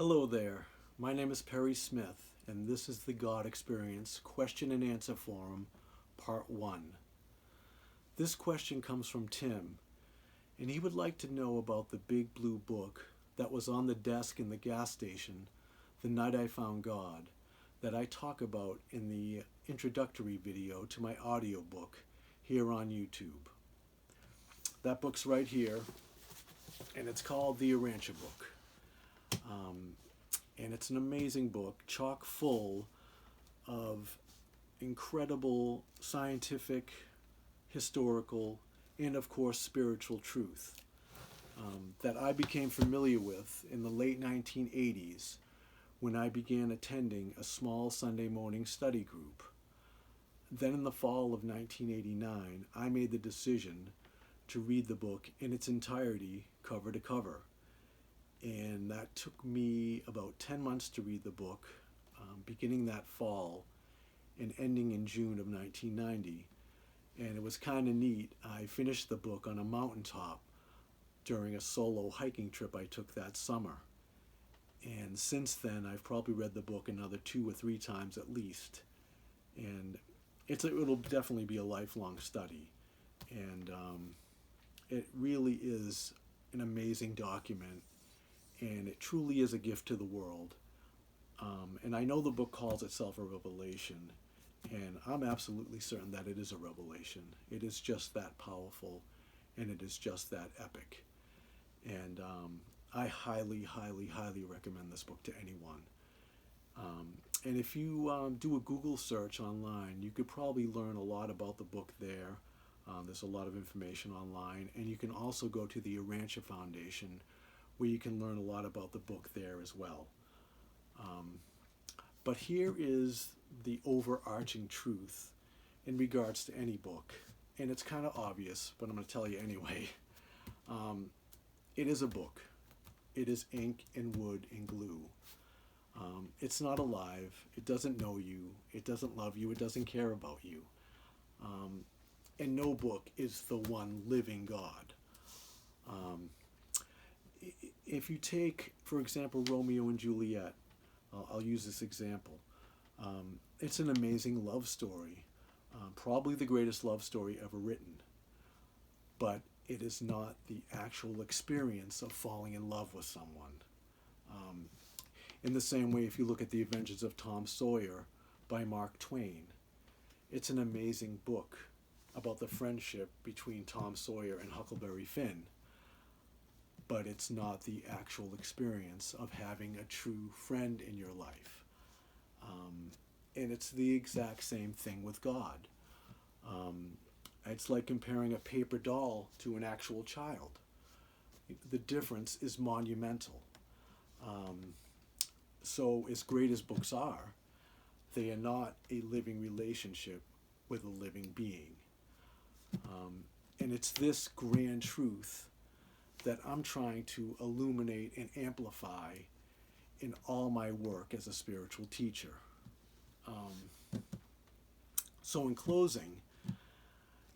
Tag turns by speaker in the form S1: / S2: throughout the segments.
S1: Hello there. My name is Perry Smith, and this is the God Experience Question and Answer Forum, Part 1. This question comes from Tim, and he would like to know about the big blue book that was on the desk in the gas station the night I found God, that I talk about in the introductory video to my audiobook here on YouTube. That book's right here, and it's called the Urantia book. And it's an amazing book, chock full of incredible scientific, historical, and of course spiritual truth that I became familiar with in the late 1980s when I began attending a small Sunday morning study group. Then in the fall of 1989, I made the decision to read the book in its entirety, cover to cover. And that took me about 10 months to read the book, beginning that fall and ending in June of 1990. And it was kind of neat. I finished the book on a mountaintop during a solo hiking trip I took that summer. And since then, I've probably read the book another 2 or 3 times at least. And it'll definitely be a lifelong study. And it really is an amazing document. And it truly is a gift to the world. And I know the book calls itself a revelation, and I'm absolutely certain that it is a revelation. It is just that powerful, and it is just that epic. And I highly, highly, highly recommend this book to anyone. And if you do a Google search online, you could probably learn a lot about the book there. There's a lot of information online, and you can also go to the Urantia Foundation, where you can learn a lot about the book there as well. But here is the overarching truth in regards to any book, and it's kind of obvious, but I'm going to tell you anyway. It is a book. It is ink and wood and glue. It's not alive. It doesn't know you. It doesn't love you. It doesn't care about you. And no book is the one living God. If you take, for example, Romeo and Juliet, I'll use this example. It's an amazing love story, probably the greatest love story ever written, but it is not the actual experience of falling in love with someone. In the same way, if you look at The Adventures of Tom Sawyer by Mark Twain, it's an amazing book about the friendship between Tom Sawyer and Huckleberry Finn. But it's not the actual experience of having a true friend in your life. And it's the exact same thing with God. It's like comparing a paper doll to an actual child. The difference is monumental. So as great as books are, they are not a living relationship with a living being. And it's this grand truth that I'm trying to illuminate and amplify in all my work as a spiritual teacher. So in closing,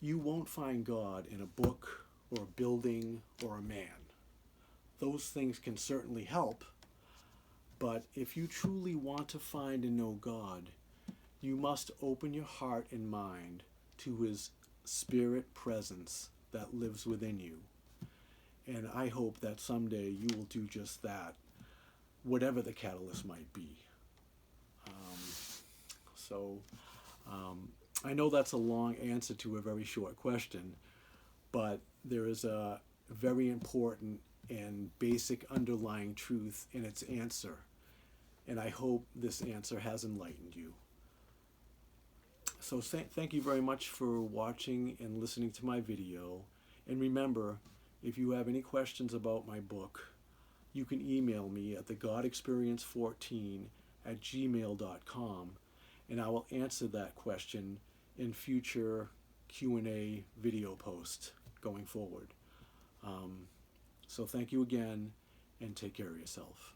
S1: you won't find God in a book or a building or a man. Those things can certainly help, but if you truly want to find and know God, you must open your heart and mind to His spirit presence that lives within you. And I hope that someday you will do just that, whatever the catalyst might be. I know that's a long answer to a very short question, but there is a very important and basic underlying truth in its answer. And I hope this answer has enlightened you. So thank you very much for watching and listening to my video. And remember, if you have any questions about my book, you can email me at thegodexperience14@gmail.com, and I will answer that question in future Q&A video posts going forward. So thank you again, and take care of yourself.